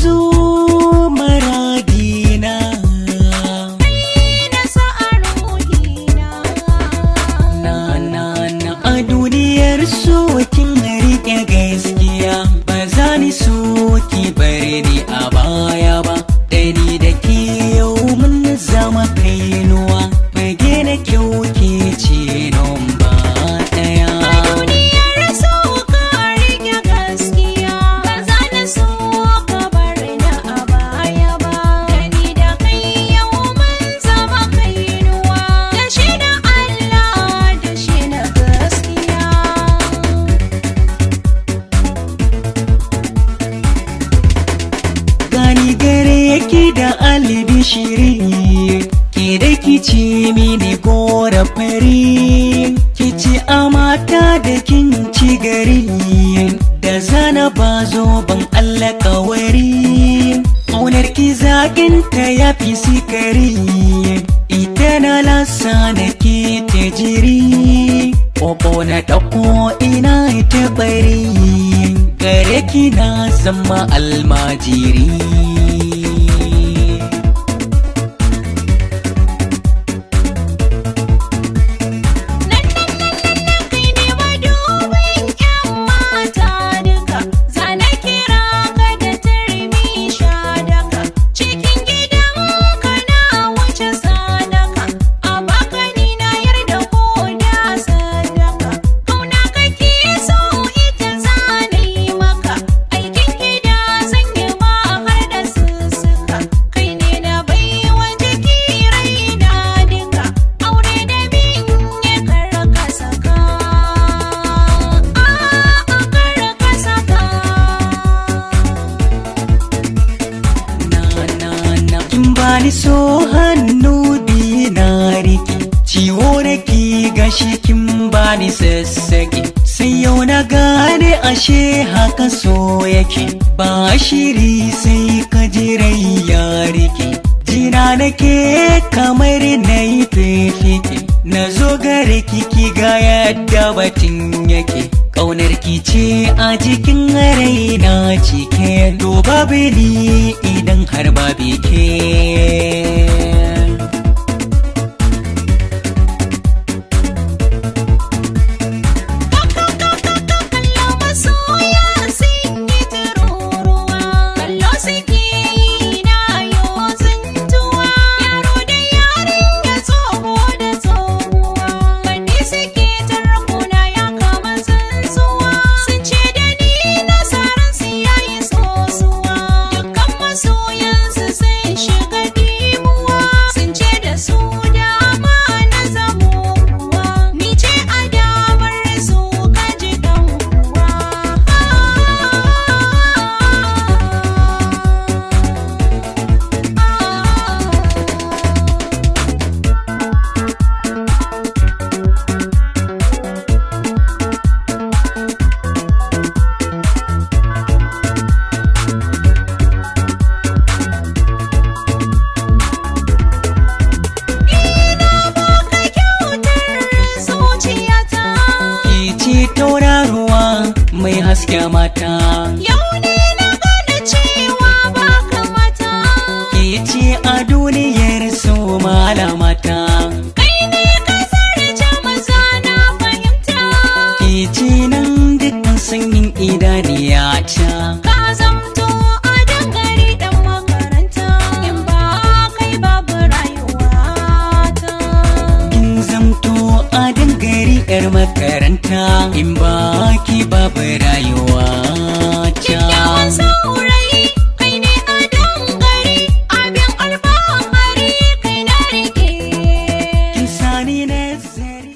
so maradina, na sa a ruhina. na a duniyar so kin riƙe gaskiya, ba za ni so ki bari ni a baya ba. Dani da ke yau mun zama kainuwa, fage na kyau ke ce nomba ɗaya. Duniyar so ka rike gaskiya, ba za na so ka bar ni a baya ba. Dani da kai yau mun zama kainuwa, da shi na Allah da shi na gaskiya. Gani gare yake da albishiri, ke da kici mini gora fari, kici a mata da kin ci gari, da zana ba zo ban Allah kawari. Ƙaunar ki zaƙinta ya fi sikari, ita na lasa na ke ta jiri. Ƙoƙo na ɗauko ina ta bari, gare ki na zama almajiri. Kai ne madubin 'yan mata duka, za na kira ka da turmi shadaka. Cikin gidanka na wuce sadaka, a baka ni na yarda ko da sadaka. Kauna kake so ita za na yi maka, aikin gida zan yi ma har da sussuka. Kai ne na baiwa jiki raina duka, aure da bin ya kara ka saka. Kara ka saka. Na kin bani so hannu biyu na riki, ciwo da ki gashi kin bani sassaki. Sai yau na gane ashe haka so yake, ba shiri sai ka jirai ya rike. Jina nake kamar na yi fifike, na zo gare ki ga yadda batun yake. Ƙaunar ki ce a jikin raina cike, to babu ni idan har babu ke. Kallo masoya sun yi tururuwa, kallo suke yi na yo tsintuwa. Yaro da yarinya, tsoho da tsohuwa, wanne suke tarkuna ya kama tsuntsuwa. Sun ce da ni nasarar su yayi sosuwa, dukkan masoyansu sun shiga dimuwa. Sun ce da su dama na zamo kuwa, ni ce a damar su kaji dan uwa. Ina baka kyautar zuciyata, Ki ce tauraruwa mai haske mata, yau ne na gane cewa baka mata. ki ce a duniyar so malamata, Kai ne ka zarce maza na fahimta, ki ce nan dukkan sanyin idaniya ta. ka zamto a dangare dan makaranta, in ba kai babu rayuwata. Kin zamto a dangari 'yar makaranta, in ba ki babu rayuwa ta. Kyakkyawan sau